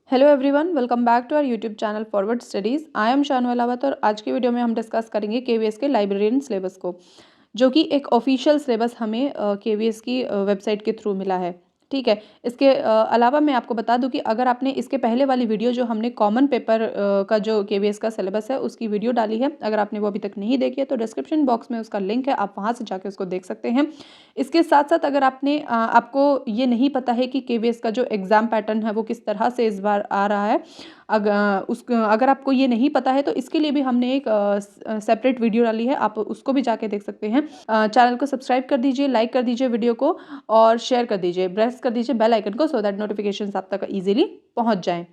Hello everyone, welcome back to our YouTube channel forward studies. I am Shanu Alawat और आज की video में हम डिस्कस करेंगे केवीएस के लाइब्रेरियन सिलेबस को, जो कि एक ऑफिशियल सिलेबस हमें केवीएस की वेबसाइट के थ्रू मिला है। ठीक है। इसके अलावा मैं आपको बता दूं कि अगर आपने इसके पहले वाली वीडियो जो हमने कॉमन पेपर का जो केवीएस का सिलेबस है उसकी वीडियो डाली है, अगर आपने वो अभी तक नहीं देखी है तो डिस्क्रिप्शन बॉक्स में उसका लिंक है, आप वहाँ से जाके उसको देख सकते हैं। इसके साथ साथ अगर आपको ये नहीं पता है कि केवीएस का जो एग्ज़ाम पैटर्न है वो किस तरह से इस बार आ रहा है, अगर आपको ये नहीं पता है तो इसके लिए भी हमने एक सेपरेट वीडियो डाली है, आप उसको भी जाके देख सकते हैं। चैनल को सब्सक्राइब कर दीजिए, लाइक कर दीजिए वीडियो को और शेयर कर दीजिए, प्रेस कर दीजिए बेल आइकन को सो दैट नोटिफिकेशंस आप तक इजीली पहुंच जाएं।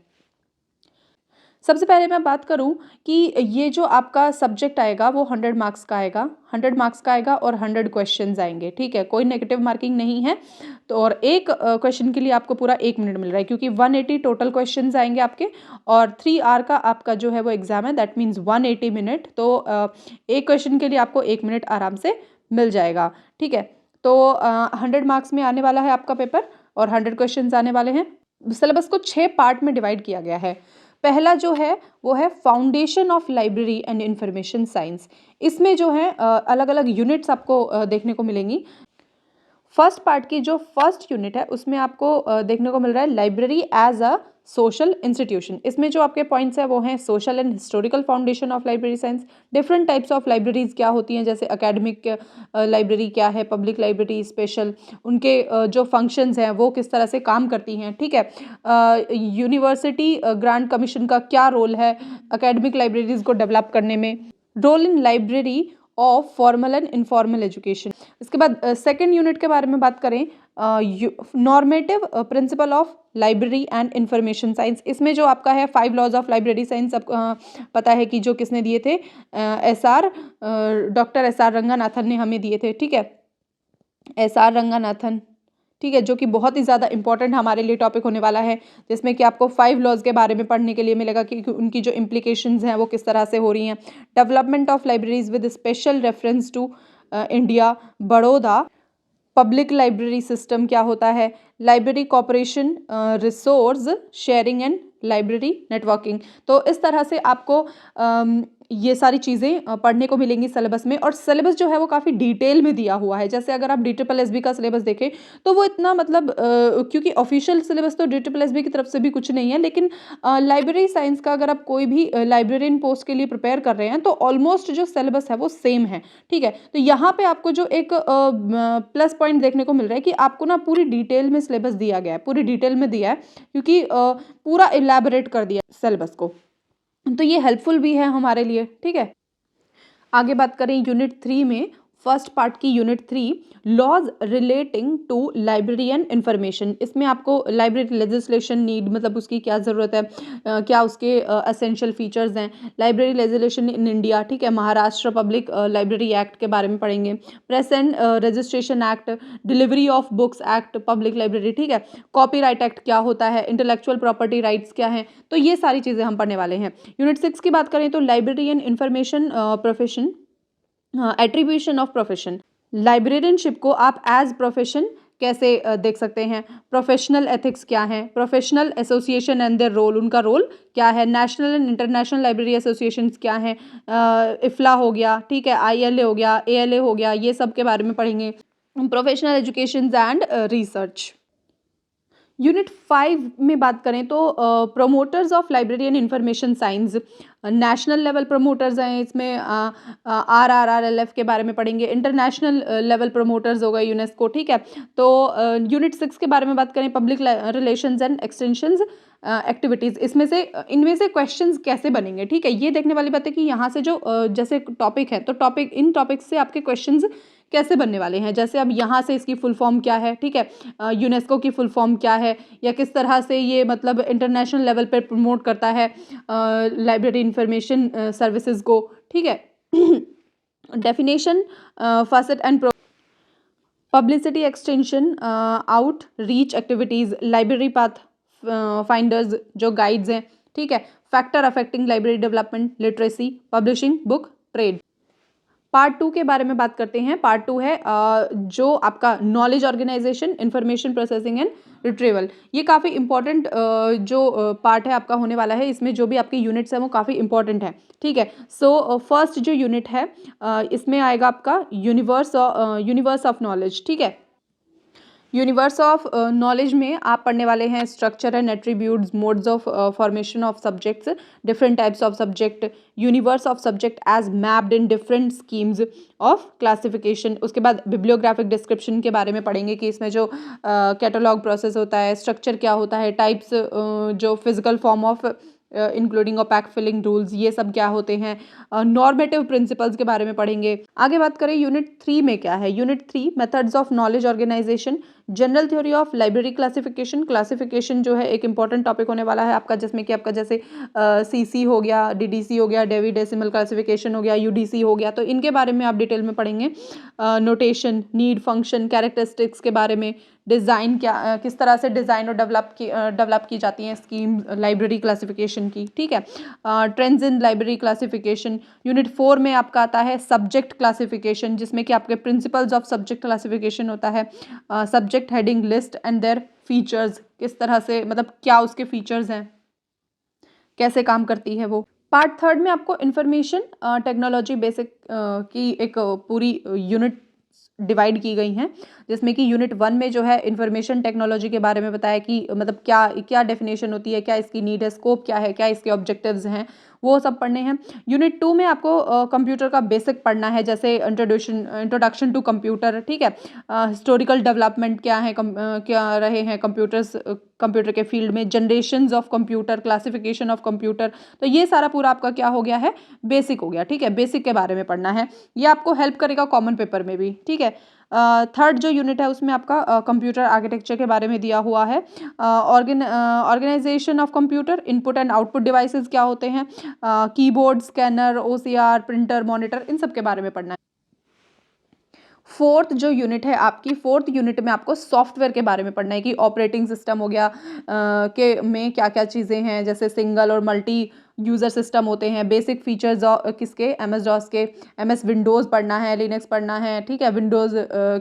सबसे पहले मैं बात करूं कि ये जो आपका सब्जेक्ट आएगा वो 100 मार्क्स का आएगा, 100 मार्क्स का आएगा और 100 क्वेश्चंस आएंगे। ठीक है, कोई नेगेटिव मार्किंग नहीं है। तो और एक क्वेश्चन के लिए आपको पूरा 1 मिनट मिल रहा है, क्योंकि 180 टोटल क्वेश्चंस आएंगे आपके और 3 आवर का आपका जो है वो एग्जाम है, दैट मीन्स 180 मिनट। तो एक क्वेश्चन के लिए आपको 1 मिनट आराम से मिल जाएगा। ठीक है, तो 100 मार्क्स में आने वाला है आपका पेपर और 100 क्वेश्चन आने वाले हैं। सिलेबस को 6 पार्ट में डिवाइड किया गया है। पहला जो है वो है foundation of library and information science. इसमें जो है अलग अलग यूनिट्स आपको देखने को मिलेंगी। फर्स्ट पार्ट की जो फर्स्ट यूनिट है उसमें आपको देखने को मिल रहा है library as a social institution. इसमें जो आपके पॉइंट्स है वो हैं social and historical foundation of library science, different types of libraries क्या होती हैं, जैसे एकेडमिक लाइब्रेरी क्या है, पब्लिक लाइब्रेरी, स्पेशल, उनके जो फंक्शंस हैं वो किस तरह से काम करती हैं। ठीक है, यूनिवर्सिटी ग्रांट कमीशन का क्या रोल है एकेडमिक लाइब्रेरीज को डेवलप करने में, role in library of formal and informal education. इसके बाद सेकेंड यूनिट के बारे में बात करें, normative principle of library and information science. इसमें जो आपका है 5 लॉज ऑफ लाइब्रेरी साइंस, सब पता है कि जो किसने दिए थे, डॉक्टर एस आर रंगानाथन ने हमें दिए थे। ठीक है, एस आर रंगानाथन, ठीक है, जो कि बहुत ही ज़्यादा इंपॉर्टेंट हमारे लिए टॉपिक होने वाला है, जिसमें कि आपको 5 लॉज के बारे में पढ़ने के लिए मिलेगा कि उनकी जो इम्प्लीकेशंस हैं वो किस तरह से हो रही हैं। Development of libraries with special reference to India, Baroda, public library system क्या होता है, library cooperation, resource sharing and library networking. तो इस तरह से आपको ये सारी चीज़ें पढ़ने को मिलेंगी सिलेबस में। और सिलेबस जो है वो काफ़ी डिटेल में दिया हुआ है। जैसे अगर आप DSSB का सिलेबस देखें तो वो इतना मतलब क्योंकि ऑफिशियल सिलेबस तो DSSB की तरफ से भी कुछ नहीं है, लेकिन लाइब्रेरी साइंस का अगर आप कोई भी लाइब्रेरियन पोस्ट के लिए प्रिपेयर कर रहे हैं तो ऑलमोस्ट जो सिलेबस है वो सेम है। ठीक है, तो यहाँ पे आपको जो एक प्लस पॉइंट देखने को मिल रहा है कि आपको ना पूरी डिटेल में सिलेबस दिया गया है, पूरी डिटेल में दिया है, क्योंकि पूरा इलेबोरेट कर दिया सिलेबस को, तो ये हेल्पफुल भी है हमारे लिए। ठीक है, आगे बात करें यूनिट 3 में, फर्स्ट पार्ट की unit 3, laws relating to library and information. इसमें आपको लाइब्रेरी लेजिस्लेशन नीड, मतलब उसकी क्या ज़रूरत है, क्या उसके एसेंशियल फीचर्स हैं, लाइब्रेरी लेजिस्लेशन इन इंडिया, ठीक है, महाराष्ट्र पब्लिक लाइब्रेरी एक्ट के बारे में पढ़ेंगे, press and registration act, delivery of books act, public library, ठीक है, कॉपीराइट एक्ट क्या होता है, इंटेलेक्चुअल प्रॉपर्टी राइट्स क्या हैं, तो ये सारी चीज़ें हम पढ़ने वाले हैं। यूनिट 6 की बात करें तो library and information profession, attribution of profession, librarianship को आप एज प्रोफेशन कैसे देख सकते हैं, प्रोफेशनल एथिक्स क्या है, professional association and their role, उनका रोल क्या है, national and international library associations क्या हैं, इफ्ला हो गया, ठीक है, ILA हो गया, ALA हो गया, ये सब के बारे में पढ़ेंगे, professional education and research. Unit 5 में बात करें तो promoters of library and information science, national level promoters हैं, इसमें RRRLF के बारे में पढ़ेंगे, इंटरनेशनल लेवल प्रमोटर्स हो गए यूनेस्को। ठीक है, तो यूनिट 6 के बारे में बात करें, public relations and extensions activities, इनमें से क्वेश्चंस कैसे बनेंगे। ठीक है, ये देखने वाली बात है कि यहाँ से जो जैसे टॉपिक है तो इन टॉपिक से आपके क्वेश्चंस कैसे बनने वाले हैं। जैसे अब यहाँ से इसकी फुल फॉर्म क्या है, ठीक है, यूनेस्को की फुल फॉर्म क्या है, या किस तरह से ये मतलब इंटरनेशनल लेवल पर प्रमोट करता है लाइब्रेरी इंफॉर्मेशन सर्विसेज को। ठीक है, definition, facet and publicity, extension, outreach activities, library pathfinders जो गाइड्स हैं, ठीक है, factor affecting library development, literacy, publishing, book trade. Part 2 के बारे में बात करते हैं। पार्ट 2 है जो आपका knowledge organisation, information processing and retrieval. ये काफ़ी इंपॉर्टेंट जो पार्ट है आपका होने वाला है। इसमें जो भी आपके यूनिट्स हैं वो काफ़ी इंपॉर्टेंट है, ठीक है। सो फर्स्ट जो यूनिट है इसमें आएगा आपका यूनिवर्स ऑफ नॉलेज, ठीक है। यूनिवर्स ऑफ नॉलेज में आप पढ़ने वाले हैं structure and attributes, modes of formation of subjects, different types of subject, universe of subject as mapped in different schemes of classification. उसके बाद बिब्लियोग्राफिक डिस्क्रिप्शन के बारे में पढ़ेंगे कि इसमें जो कैटलॉग प्रोसेस होता है, स्ट्रक्चर क्या होता है, टाइप्स जो physical form of including OPAC filing rules, ये सब क्या होते हैं। नॉर्मेटिव प्रिंसिपल्स के बारे में पढ़ेंगे। आगे बात करें यूनिट 3 में क्या है। Unit 3 methods of knowledge organisation, general theory of library classification. Classification जो है एक इंपॉर्टेंट टॉपिक होने वाला है आपका, जिसमें कि आपका जैसे सीसी हो गया, डीडीसी हो गया, डेवी डेसिमल क्लासिफिकेशन हो गया, यूडीसी हो गया, तो इनके बारे में आप डिटेल में पढ़ेंगे। नोटेशन, नीड, फंक्शन, कैरेक्टरिस्टिक्स के बारे में, डिज़ाइन क्या किस तरह से डिज़ाइन और डेवलप की जाती हैं स्कीम लाइब्रेरी क्लासिफिकेशन की, ठीक है। Trends in library classification. Unit 4 में आपका आता है सब्जेक्ट क्लासिफिकेशन, जिसमें कि आपके प्रिंसिपल्स ऑफ सब्जेक्ट क्लासिफिकेशन होता है। Subject heading list and their features, किस तरह से मतलब क्या उसके फीचर्स हैं, कैसे काम करती है वो। पार्ट 3 में आपको इंफॉर्मेशन टेक्नोलॉजी बेसिक की एक पूरी यूनिट डिवाइड की गई हैं, जिसमें कि यूनिट 1 में जो है इंफॉर्मेशन टेक्नोलॉजी के बारे में बताया कि मतलब क्या क्या डेफिनेशन होती है, क्या इसकी नीड है, स्कोप क्या है, क्या इसके ऑब्जेक्टिव्स हैं, वो सब पढ़ने हैं। यूनिट 2 में आपको कंप्यूटर का बेसिक पढ़ना है, जैसे इंट्रोडक्शन टू कंप्यूटर, ठीक है। हिस्टोरिकल डेवलपमेंट क्या है, क्या रहे हैं कंप्यूटर के फील्ड में, generations of computer, classification of computer, तो ये सारा पूरा आपका क्या हो गया है, बेसिक हो गया, ठीक है। बेसिक के बारे में पढ़ना है, ये आपको हेल्प करेगा कॉमन पेपर में भी, ठीक है। थर्ड जो यूनिट है उसमें आपका कंप्यूटर आर्किटेक्चर के बारे में दिया हुआ है। Organisation of computer, input and output devices क्या होते हैं, keyboard, scanner, OCR, printer, monitor, इन सब के बारे में पढ़ना है। फोर्थ जो यूनिट है आपकी, फोर्थ यूनिट में आपको सॉफ्टवेयर के बारे में पढ़ना है कि ऑपरेटिंग सिस्टम हो गया के में क्या क्या चीज़ें हैं, जैसे सिंगल और मल्टी यूज़र सिस्टम होते हैं, बेसिक फीचर्स किसके, एमएस डॉस के, एमएस विंडोज़ पढ़ना है, लिनक्स पढ़ना है, ठीक है, विंडोज़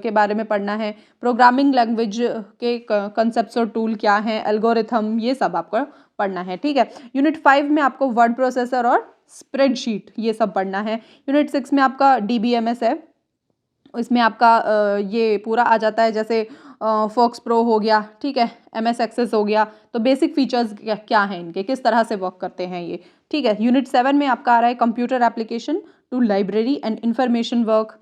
के बारे में पढ़ना है, प्रोग्रामिंग लैंग्वेज के कंसेप्ट्स और टूल क्या हैं, एल्गोरिथम, ये सब आपको पढ़ना है, ठीक है। यूनिट 5 में आपको वर्ड प्रोसेसर और स्प्रेडशीट ये सब पढ़ना है। यूनिट 6 में आपका डीबीएमएस है, इसमें आपका ये पूरा आ जाता है, जैसे फोक्स प्रो हो गया, ठीक है, एमएस एक्सेस हो गया, तो बेसिक फीचर्स क्या हैं इनके, किस तरह से वर्क करते हैं ये, ठीक है। यूनिट 7 में आपका आ रहा है computer application to library and information work,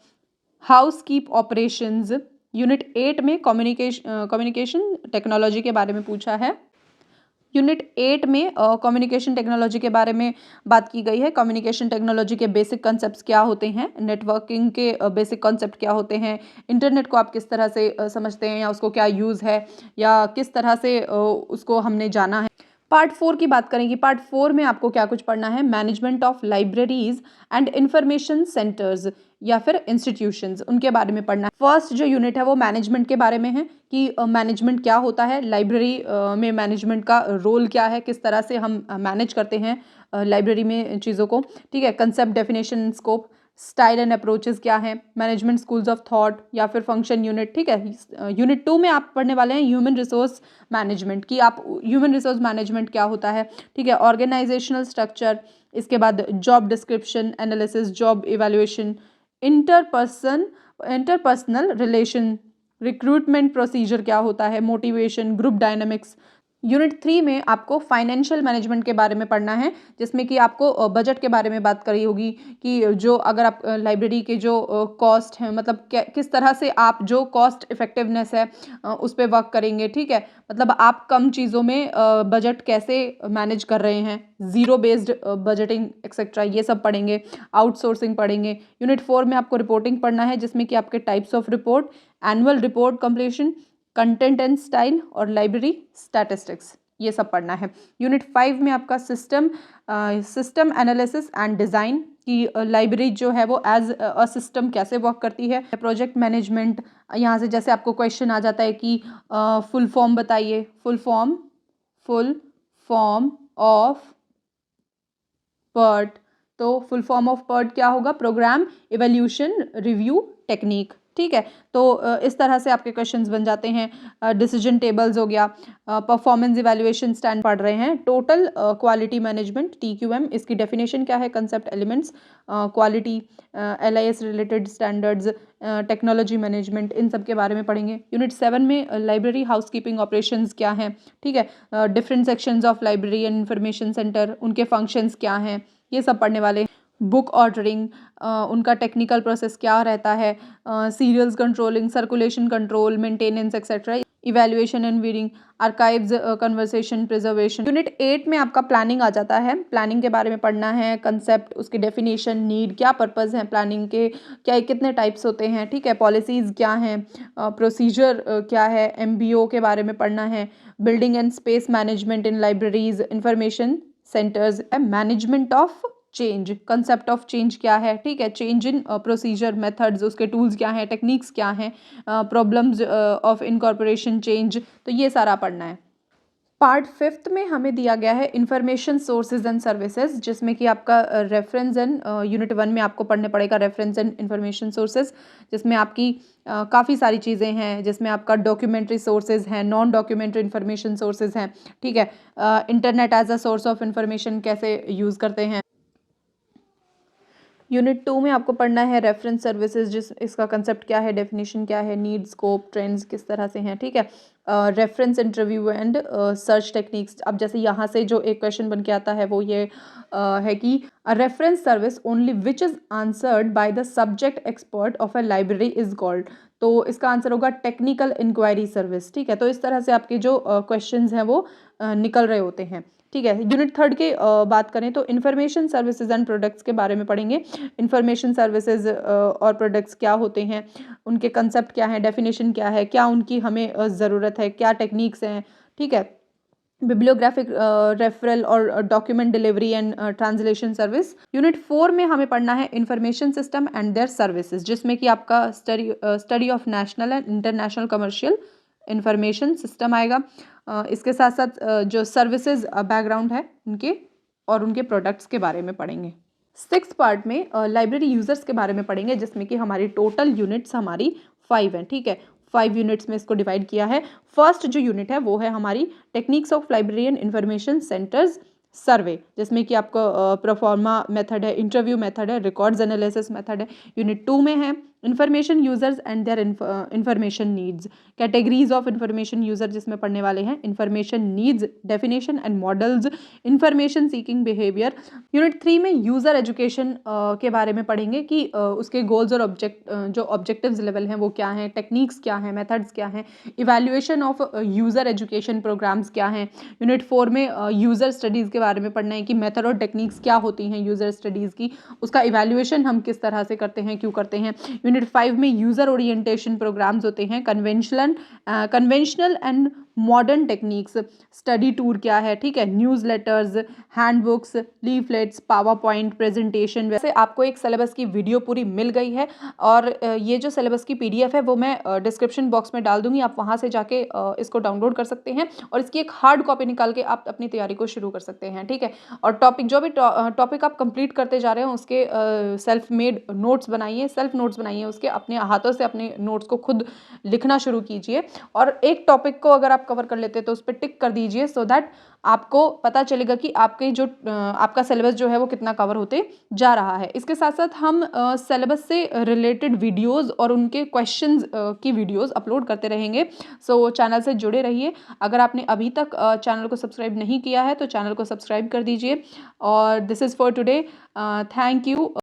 house keep operations. Unit 8 में कम्युनिकेशन टेक्नोलॉजी के बारे में पूछा है। यूनिट 8 में कम्युनिकेशन टेक्नोलॉजी के बारे में बात की गई है। कम्युनिकेशन टेक्नोलॉजी के बेसिक कॉन्सेप्ट्स क्या होते हैं, नेटवर्किंग के बेसिक कॉन्सेप्ट क्या होते हैं, इंटरनेट को आप किस तरह से समझते हैं या उसको क्या यूज़ है या किस तरह से उसको हमने जाना है। पार्ट 4 की बात करेंगे। पार्ट 4 में आपको क्या कुछ पढ़ना है, management of libraries and information centres या फिर इंस्टीट्यूशंस, उनके बारे में पढ़ना है। फर्स्ट जो यूनिट है वो मैनेजमेंट के बारे में है कि मैनेजमेंट क्या होता है, लाइब्रेरी में मैनेजमेंट का रोल क्या है, किस तरह से हम मैनेज करते हैं लाइब्रेरी में चीज़ों को, ठीक है। Concept, definition, scope, style and approaches क्या है, मैनेजमेंट स्कूल्स ऑफ थॉट या फिर फंक्शन यूनिट, ठीक है। यूनिट 2 में आप पढ़ने वाले हैं ह्यूमन रिसोर्स मैनेजमेंट की, आप ह्यूमन रिसोर्स मैनेजमेंट क्या होता है, ठीक है। ऑर्गेनाइजेशनल स्ट्रक्चर, इसके बाद job description, analysis, job evaluation, interpersonal relation, recruitment procedure क्या होता है, मोटिवेशन, ग्रुप डायनामिक्स। यूनिट 3 में आपको फाइनेंशियल मैनेजमेंट के बारे में पढ़ना है, जिसमें कि आपको बजट के बारे में बात करी होगी कि जो अगर आप लाइब्रेरी के जो कॉस्ट हैं, मतलब किस तरह से आप जो कॉस्ट इफेक्टिवनेस है उस पर वर्क करेंगे, ठीक है। मतलब आप कम चीज़ों में बजट कैसे मैनेज कर रहे हैं, ज़ीरो बेस्ड बजटिंग एक्सेट्रा, ये सब पढ़ेंगे। आउटसोर्सिंग पढ़ेंगे। यूनिट 4 में आपको रिपोर्टिंग पढ़ना है, जिसमें कि आपके types of report, annual report completion, content and style और लाइब्रेरी स्टैटिस्टिक्स, ये सब पढ़ना है। यूनिट 5 में आपका सिस्टम एनालिसिस एंड डिज़ाइन की लाइब्रेरी जो है वो एज अ सिस्टम कैसे वर्क करती है। प्रोजेक्ट मैनेजमेंट, यहाँ से जैसे आपको क्वेश्चन आ जाता है कि फुल फॉर्म बताइए, फुल फॉर्म ऑफ बट तो फुल फॉर्म ऑफ पर्ट क्या होगा? प्रोग्राम इवैल्यूएशन रिव्यू टेक्निक, ठीक है। तो इस तरह से आपके क्वेश्चंस बन जाते हैं। डिसीजन टेबल्स हो गया, परफॉर्मेंस इवैल्यूएशन स्टैंड पढ़ रहे हैं, टोटल क्वालिटी मैनेजमेंट TQM, इसकी डेफिनेशन क्या है? Concept elements, quality, LIS related standards, technology management, इन सब के बारे में पढ़ेंगे। यूनिट 7 में लाइब्रेरी हाउसकीपिंग ऑपरेशंस क्या हैं, ठीक है। Different sections of library and information centre, उनके फंक्शंस क्या हैं, ये सब पढ़ने वाले हैं। बुक ऑर्डरिंग, उनका टेक्निकल प्रोसेस क्या रहता है, serials controlling, circulation control, maintenance etcetera, evaluation and weeding, archives, conversation, preservation. Unit 8 में आपका प्लानिंग आ जाता है। प्लानिंग के बारे में पढ़ना है, कंसेप्ट, उसकी डेफिनेशन, नीड, क्या पर्पस है प्लानिंग के, क्या कितने टाइप्स होते हैं, ठीक है, पॉलिसीज़ क्या हैं, प्रोसीजर क्या है, MBO के बारे में पढ़ना है, building and space management in libraries, information centres, management of change, concept of change क्या है, ठीक है, चेंज इन प्रोसीजर, मेथड्स, उसके टूल्स क्या हैं, टेक्निक्स क्या हैं, प्रॉब्लम्स ऑफ इनकॉर्पोरेशन चेंज, तो ये सारा पढ़ना है। पार्ट 5 में हमें दिया गया है इंफॉर्मेशन सोर्सेज एंड सर्विसेज, जिसमें कि आपका रेफरेंस एंड यूनिट 1 में आपको पढ़ने पड़ेगा रेफरेंस एंड इंफॉर्मेशन सोर्सेज, जिसमें आपकी काफ़ी सारी चीज़ें हैं, जिसमें आपका डॉक्यूमेंट्री सोर्सेज हैं, नॉन डॉक्यूमेंट्री इंफॉर्मेशन सोर्सेज हैं, ठीक है। Internet as a source of information कैसे यूज़ करते हैं। यूनिट 2 में आपको पढ़ना है रेफरेंस सर्विसेज, जिस इसका कंसेप्ट क्या है, डेफिनेशन क्या है, नीड, स्कोप, ट्रेंड्स किस तरह से हैं, ठीक है। Reference interview and search techniques. अब जैसे यहाँ से जो एक क्वेश्चन बन के आता है वो ये है कि a reference service only which is answered by the subject expert of a library is called. तो इसका आंसर होगा टेक्निकल इंक्वायरी सर्विस, ठीक है। तो इस तरह से आपके जो क्वेश्चंस हैं वो निकल रहे होते हैं, ठीक है। यूनिट 3 के बात करें तो इंफॉर्मेशन सर्विसेज एंड प्रोडक्ट्स के बारे में पढ़ेंगे। इंफॉर्मेशन सर्विसेज और प्रोडक्ट्स क्या होते हैं, उनके कंसेप्ट क्या है, डेफिनेशन क्या है, क्या उनकी हमें ज़रूरत है, क्या टेक्निक्स हैं, ठीक है। बिब्लियोग्राफिक रेफरल और document delivery and translation service. Unit 4 में हमें पढ़ना है information system and their services, जिसमें कि आपका study of national and international commercial information system आएगा। इसके साथ साथ जो सर्विसेज बैकग्राउंड है उनके और उनके प्रोडक्ट्स के बारे में पढ़ेंगे। 6th पार्ट में लाइब्रेरी यूजर्स के बारे में पढ़ेंगे, जिसमें कि हमारी टोटल यूनिट्स हमारी 5 हैं, ठीक है। 5 यूनिट्स में इसको डिवाइड किया है। फर्स्ट जो यूनिट है वो है हमारी techniques of library and information centres survey, जिसमें कि आपका प्रोफॉर्मा मेथड है, इंटरव्यू मेथड है, रिकॉर्ड्स एनालिसिस मेथड है। यूनिट 2 में है information users and their information needs, categories of information user, जिसमें पढ़ने वाले हैं information needs, definition and models, information seeking behaviour. Unit 3 में यूज़र एजुकेशन के बारे में पढ़ेंगे कि उसके गोल्स और जो ऑब्जेक्टिव्स लेवल हैं वो क्या हैं, टेक्निक्स क्या हैं, मेथड्स क्या हैं, evaluation of user education programmes क्या हैं। यूनिट 4 में यूज़र स्टडीज़ के बारे में पढ़ना है कि मेथड और टेक्निक्स क्या होती हैं यूज़र स्टडीज़ की, उसका इवैल्यूएशन हम किस तरह से करते हैं, क्यों करते हैं। यूनिट 5 में यूज़र ओरिएंटेशन प्रोग्राम्स होते हैं, conventional and modern techniques, study tour क्या है, ठीक है, news letters, handbooks, leaflets, power point presentation. वैसे आपको एक सिलेबस की वीडियो पूरी मिल गई है और ये जो सिलेबस की PDF है वो मैं डिस्क्रिप्शन बॉक्स में डाल दूंगी, आप वहाँ से जाके इसको डाउनलोड कर सकते हैं और इसकी एक हार्ड कॉपी निकाल के आप अपनी तैयारी को शुरू कर सकते हैं, ठीक है। और जो भी टॉपिक आप कंप्लीट करते जा रहे हैं उसके सेल्फ मेड नोट्स बनाइए, सेल्फ नोट्स बनाइए, उसके अपने हाथों से अपने नोट्स को खुद लिखना शुरू कीजिए और एक टॉपिक को अगर आप कवर कर लेते हैं तो उस पर टिक कर दीजिए, सो दैट आपको पता चलेगा कि आपके जो आपका सिलेबस जो है वो कितना कवर होते जा रहा है। इसके साथ साथ हम सिलेबस से रिलेटेड वीडियोस और उनके क्वेश्चंस की वीडियोस अपलोड करते रहेंगे, सो चैनल से जुड़े रहिए। अगर आपने अभी तक चैनल को सब्सक्राइब नहीं किया है तो चैनल को सब्सक्राइब कर दीजिए। और this is for today, thank you.